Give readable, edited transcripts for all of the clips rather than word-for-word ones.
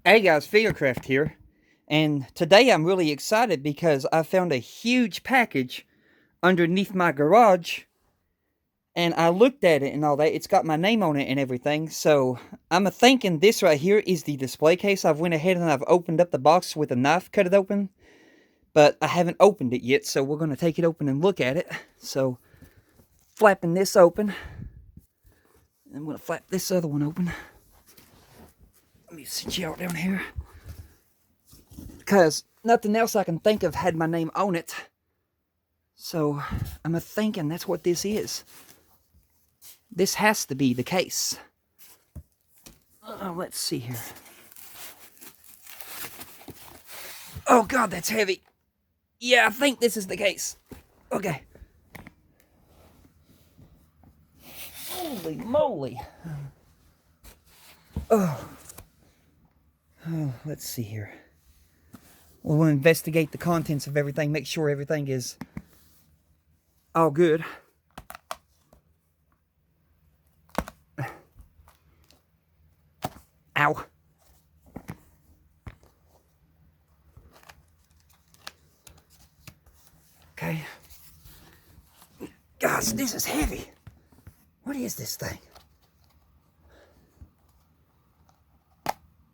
Hey guys, Figurecraft here, and today I'm really excited because I found a huge package underneath my garage, and I looked at it and all that. It's got my name on it and everything, so I'm thinking this right here is the display case. I've went ahead and I've opened up the box with a knife, cut it open, but I haven't opened it yet, so we're going to take it open and look at it. So, flapping this open, and I'm going to flap this other one open. Let me sit you out down here. Because nothing else I can think of had my name on it. So I'm thinking that's what this is. This has to be the case. Let's see here. Oh God, that's heavy. Yeah, I think this is the case. Okay. Holy moly. Oh, let's see here. We'll investigate the contents of everything, make sure everything is all good. Ow. Okay. Gosh, this is heavy. What is this thing?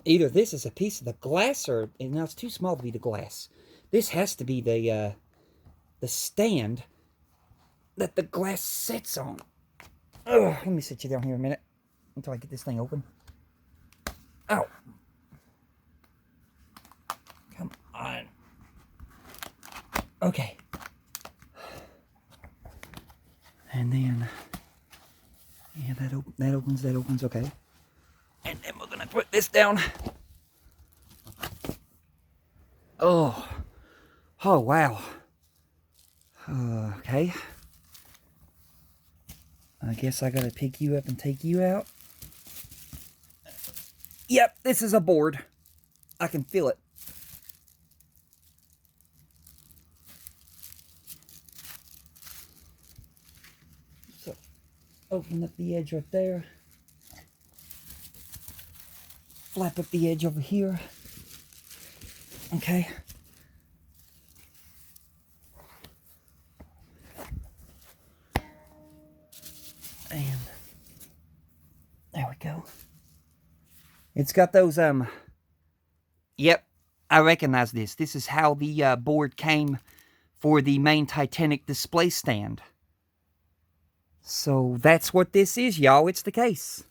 Either this is a piece of the glass, or no, it's too small to be the glass. This has to be the stand that the glass sits on. Ugh, let me sit you down here a minute until I get this thing open. Oh, come on. Okay. And then, yeah, that opens, okay. And then we're gonna put this down. Oh wow. Okay. I guess I gotta pick you up and take you out. Yep, this is a board. I can feel it. So, open up the edge right there. Flap up the edge over here. Okay. And there we go. It's got those, yep, I recognize this. This is how the board came for the main Titanic display stand. So that's what this is, y'all. It's the case.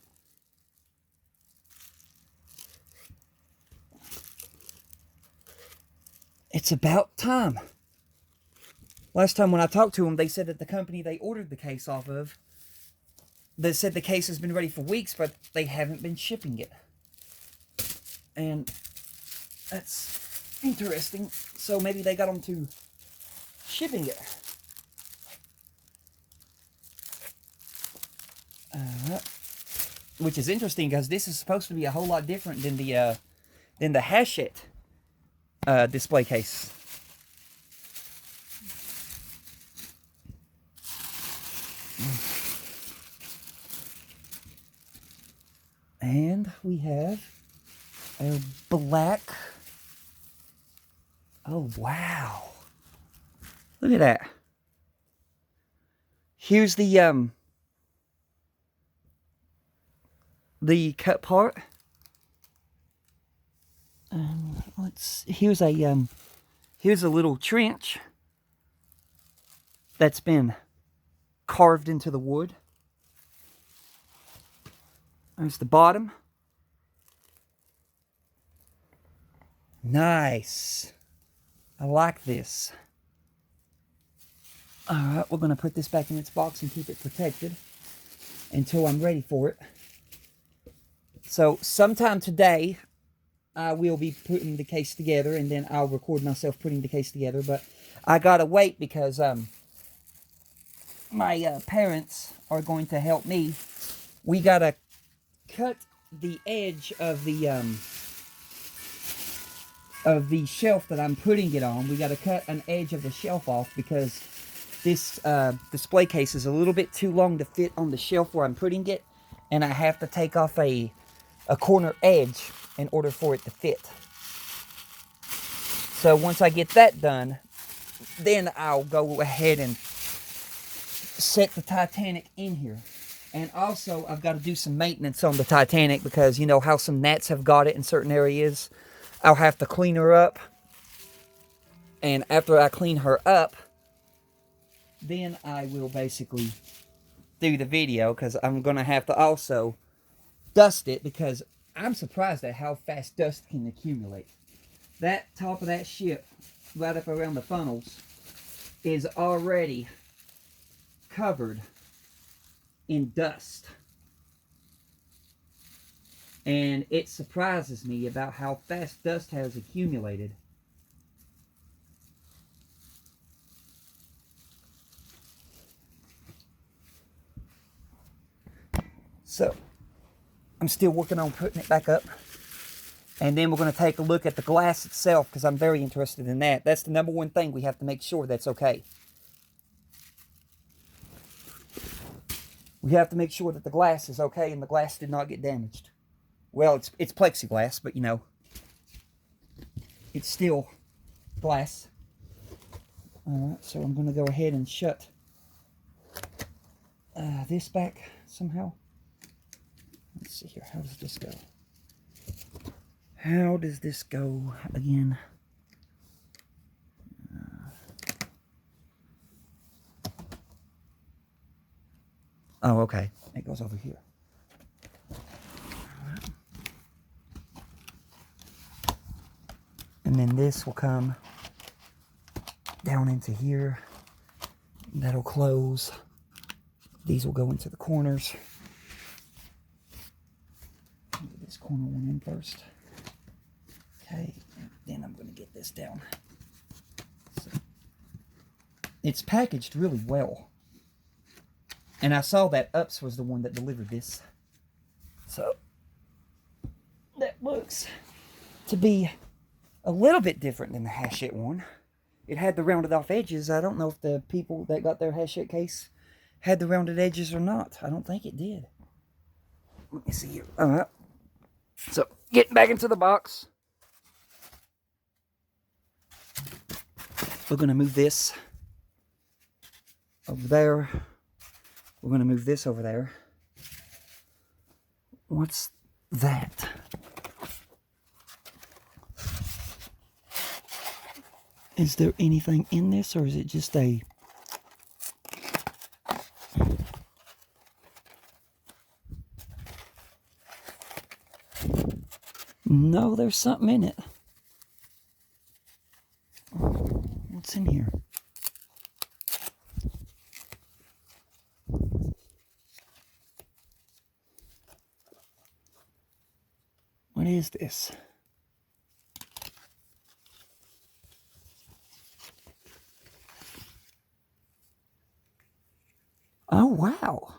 It's about time. Last time when I talked to them, they said that the company they ordered the case off of, they said the case has been ready for weeks, but they haven't been shipping it. And that's interesting. So maybe they got them to shipping it. Which is interesting because this is supposed to be a whole lot different than the hachette display case. And we have a black. Oh wow! Look at that. Here's the cut part. Here's a little trench that's been carved into the wood. There's the bottom. Nice. I like this. Alright, we're going to put this back in its box and keep it protected until I'm ready for it. So, sometime today, I will be putting the case together, and then I'll record myself putting the case together. But I gotta wait because my parents are going to help me. We gotta cut the edge of the shelf that I'm putting it on. We gotta cut an edge of the shelf off because this display case is a little bit too long to fit on the shelf where I'm putting it, and I have to take off a corner edge in order for it to fit. So once I get that done, then I'll go ahead and set the Titanic in here. And also, I've got to do some maintenance on the Titanic because you know how some gnats have got it in certain areas. I'll have to clean her up. And after I clean her up, then I will basically do the video because I'm going to have to also dust it because I'm surprised at how fast dust can accumulate. That top of that ship, right up around the funnels, is already covered in dust. And it surprises me about how fast dust has accumulated. So, I'm still working on putting it back up. And then we're going to take a look at the glass itself because I'm very interested in that. That's the number one thing we have to make sure that's okay. We have to make sure that the glass is okay and the glass did not get damaged. Well, it's plexiglass, but you know, it's still glass. Alright, so I'm going to go ahead and shut this back somehow. Let's see here, how does this go? How does this go again? Oh, okay. It goes over here. And then this will come down into here. That'll close. These will go into the corners. Get this corner one in first. Okay, then I'm going to get this down. So, it's packaged really well. And I saw that Ups was the one that delivered this. So, that looks to be a little bit different than the hachette one. It had the rounded off edges. I don't know if the people that got their hachette case had the rounded edges or not. I don't think it did. Let me see here. Alright. So, getting back into the box. We're going to move this over there. We're going to move this over there. What's that? Is there anything in this, or is it just a... No, there's something in it. What's in here? What is this? Oh, wow.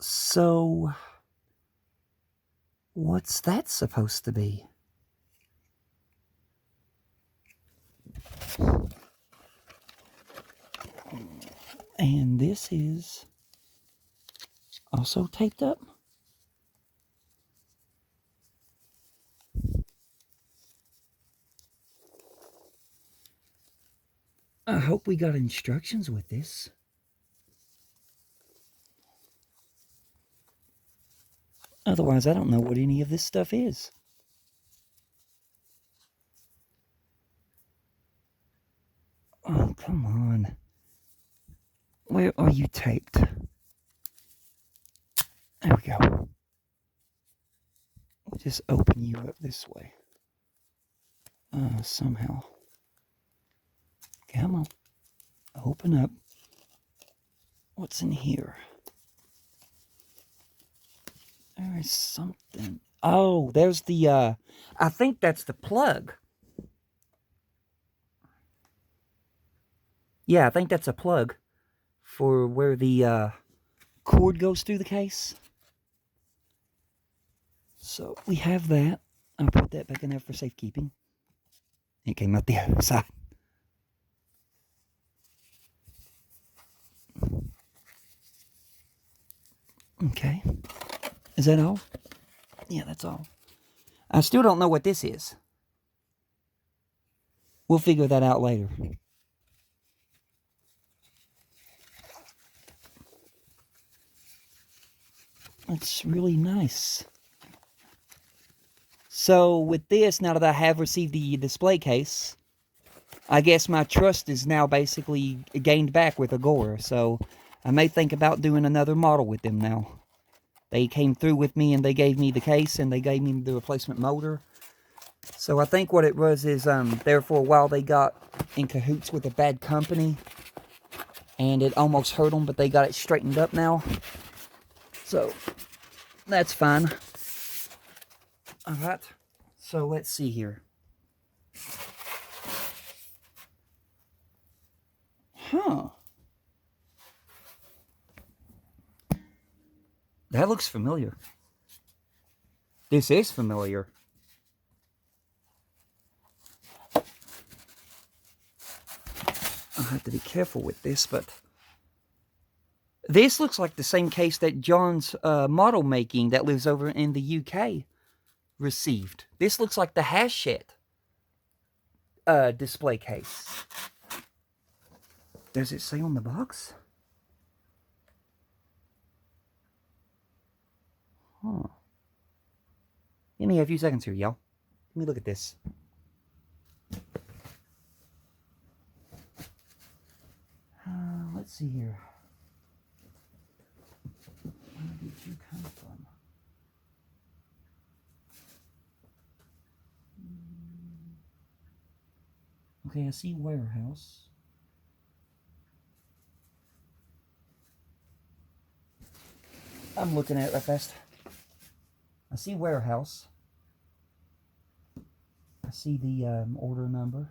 So, what's that supposed to be? And this is also taped up. I hope we got instructions with this. Otherwise, I don't know what any of this stuff is. Oh, come on. Where are you taped? There we go. We'll just open you up this way. Somehow. Come on. Open up. What's in here? There is something. Oh, there's the, I think that's the plug. Yeah, I think that's a plug for where the cord goes through the case. So we have that. I'll put that back in there for safekeeping. It came out the other side. Okay. Is that all? Yeah, that's all. I still don't know what this is. We'll figure that out later. It's really nice. So with this, now that I have received the display case, I guess my trust is now basically gained back with Agora. So I may think about doing another model with them now. They came through with me and they gave me the case and they gave me the replacement motor. So I think what it was is there for a while they got in cahoots with a bad company and it almost hurt them, but they got it straightened up now. So that's fine. Alright, so let's see here. Huh. That looks familiar. This is familiar. I'll have to be careful with this, but this looks like the same case that John's model making that lives over in the UK received. This looks like the hachette display case. Does it say on the box? Huh. Give me a few seconds here, y'all. Let me look at this. Let's see here. Where did you come from? Okay, I see warehouse. I'm looking at it right fast. I see warehouse. I see the order number.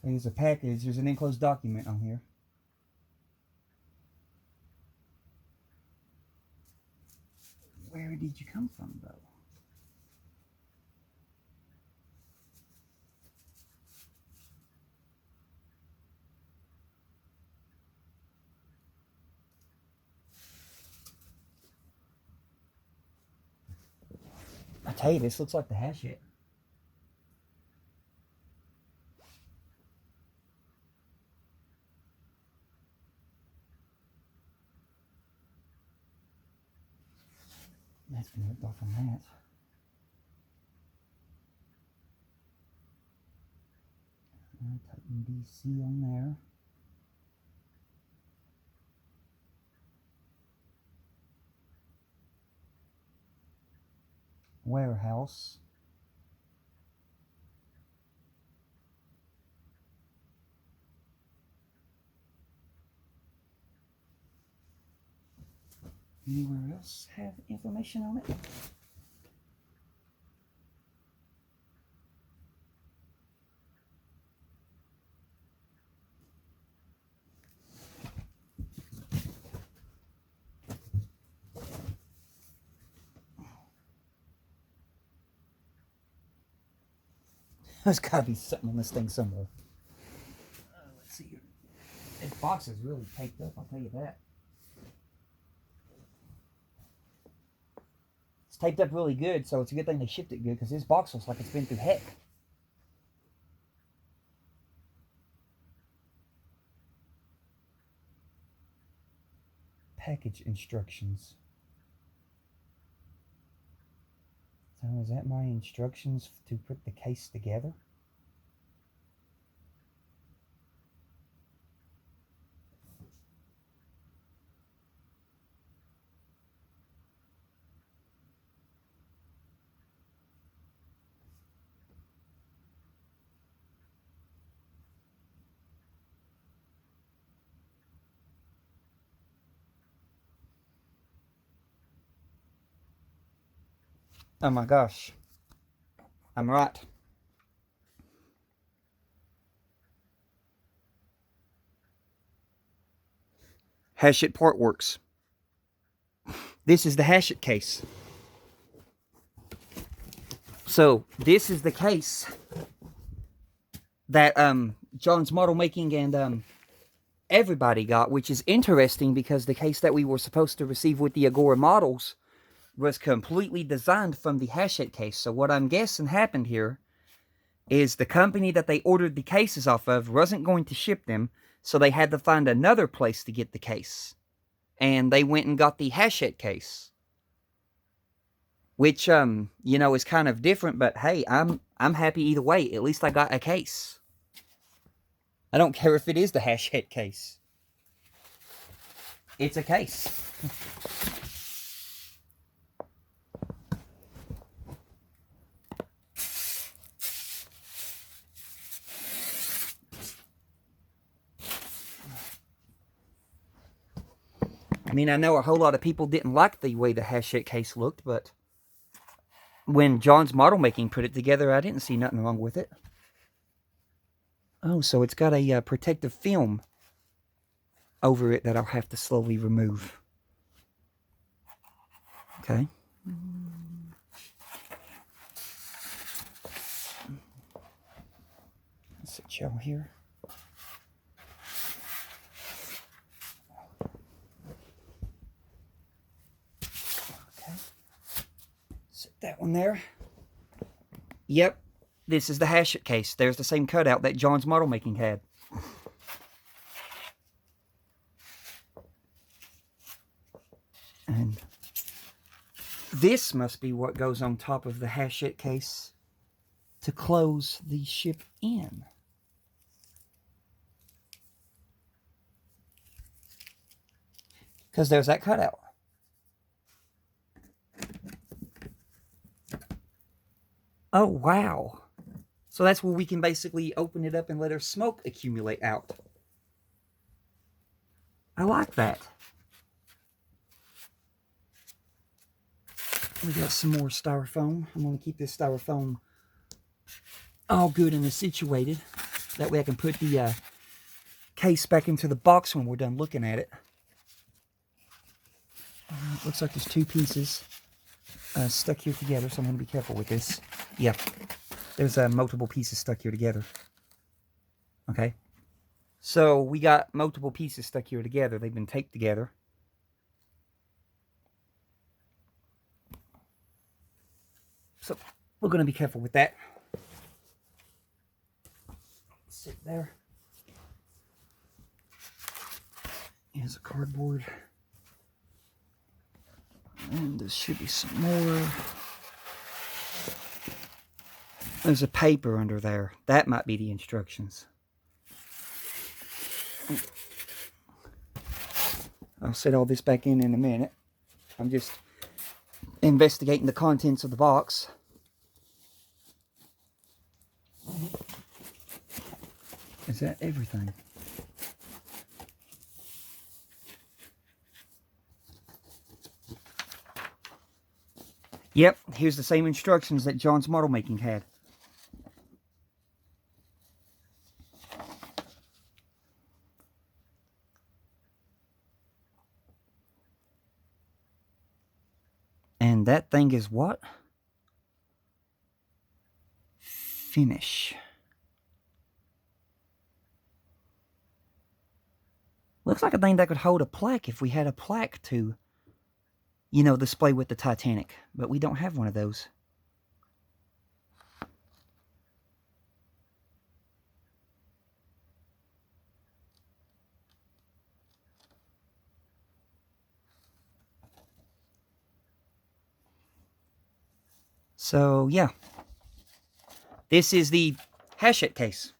There's a package. There's an enclosed document on here. Where did you come from, though? I tell you, this looks like the hachette. That's been ripped off on that. Titan DC on there. Warehouse. Anywhere else have information on it? There's gotta be something on this thing somewhere. Let's see here. This box is really taped up, I'll tell you that. It's taped up really good, so it's a good thing they shipped it good, because this box looks like it's been through heck. Package instructions. So is that my instructions to put the case together? Oh my gosh. I'm right. Hachette Part Works. This is the hachette case. So, this is the case that John's Model Making and everybody got, which is interesting because the case that we were supposed to receive with the Agora models was completely designed from the hachette case. So what I'm guessing happened here is the company that they ordered the cases off of wasn't going to ship them, so they had to find another place to get the case. And they went and got the hachette case. Which, you know, is kind of different, but hey, I'm happy either way. At least I got a case. I don't care if it is the hachette case. It's a case. I mean, I know a whole lot of people didn't like the way the hachette case looked, but when John's Model Making put it together, I didn't see nothing wrong with it. Oh, so it's got a protective film over it that I'll have to slowly remove. Okay. Let's sit y'all here. Okay. Sit that one there. Yep. This is the hachette case. There's the same cutout that John's Model Making had. And this must be what goes on top of the hachette case to close the ship in. Because there's that cutout. Oh, wow. So that's where we can basically open it up and let our smoke accumulate out. I like that. We got some more styrofoam. I'm going to keep this styrofoam all good and situated. That way I can put the case back into the box when we're done looking at it. Looks like there's two pieces stuck here together, so I'm going to be careful with this. Yeah, there's multiple pieces stuck here together. Okay, so we got multiple pieces stuck here together. They've been taped together. So we're going to be careful with that. Sit there. Here's a cardboard. And there should be some more. There's a paper under there. That might be the instructions. I'll set all this back in a minute. I'm just investigating the contents of the box. Is that everything? Yep, here's the same instructions that John's Model Making had. And that thing is what? Finish. Looks like a thing that could hold a plaque if we had a plaque to, you know, display with the Titanic. But we don't have one of those. So, yeah. This is the hachette case.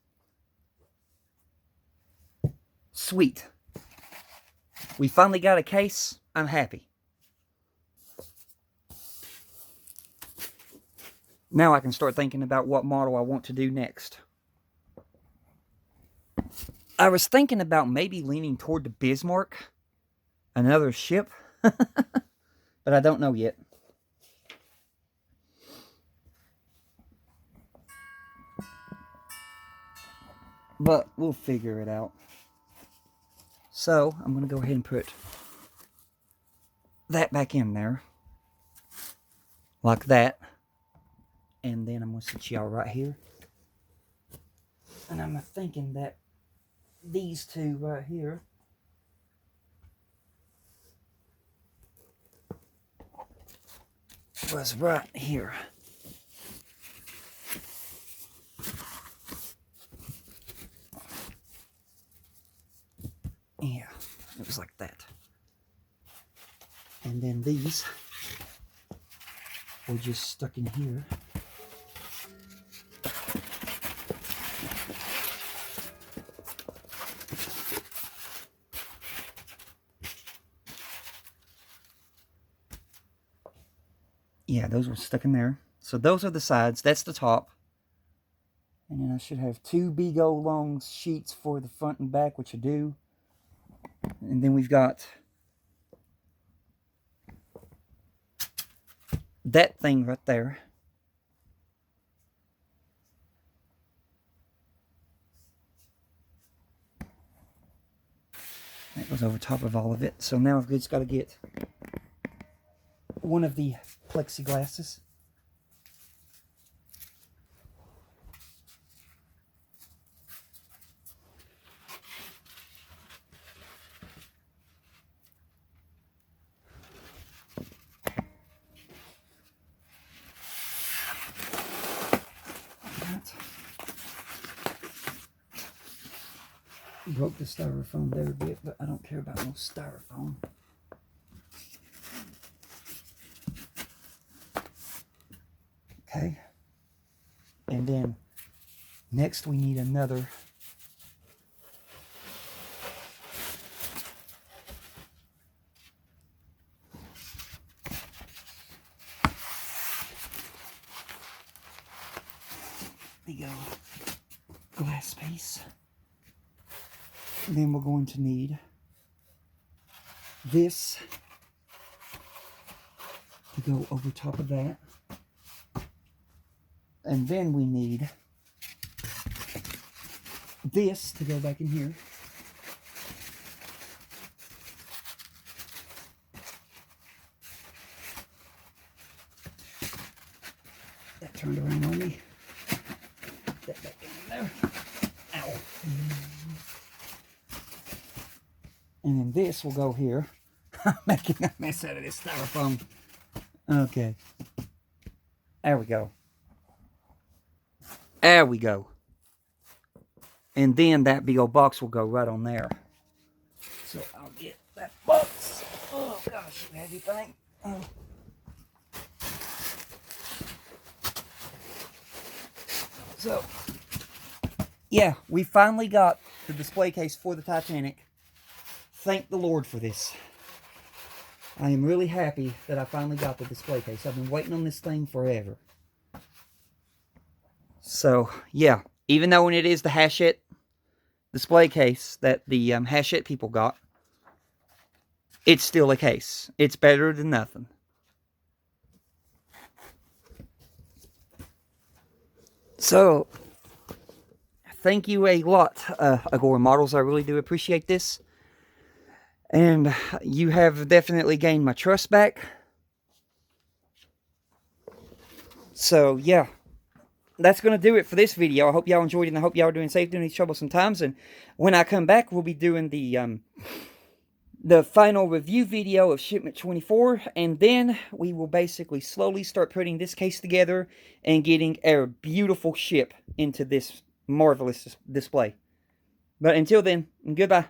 Sweet. We finally got a case. I'm happy. Now I can start thinking about what model I want to do next. I was thinking about maybe leaning toward the Bismarck. Another ship. But I don't know yet. But we'll figure it out. So, I'm going to go ahead and put that back in there. Like that. And then I'm going to sit y'all right here. And I'm thinking that these two right here was right here. Yeah, it was like that. And then these were just stuck in here. Yeah, those were stuck in there. So those are the sides. That's the top. And then I should have two big old long sheets for the front and back, which I do. And then we've got that thing right there. That goes over top of all of it. So now I've just got to get one of the plexiglasses. Broke the styrofoam there a bit, but I don't care about no styrofoam. Okay. And then next we need another big old glass piece. And then we're going to need this to go over top of that. And then we need this to go back in here. That turned around on me. Put that back in there. Ow. And then this will go here. I'm making a mess out of this styrofoam. Okay. There we go. There we go. And then that big old box will go right on there. So I'll get that box. Oh gosh, you heavy thing. Oh. So, yeah, we finally got the display case for the Titanic. Thank the Lord for this. I am really happy that I finally got the display case. I've been waiting on this thing forever. So, yeah, even though it is the hachette display case that the hachette people got, it's still a case. It's better than nothing. So, thank you a lot, Agora Models. I really do appreciate this. And you have definitely gained my trust back. So, yeah. That's going to do it for this video. I hope y'all enjoyed it, and I hope y'all are doing safe during these troublesome times. And when I come back, we'll be doing the final review video of Shipment 24. And then we will basically slowly start putting this case together and getting our beautiful ship into this marvelous display. But until then, goodbye.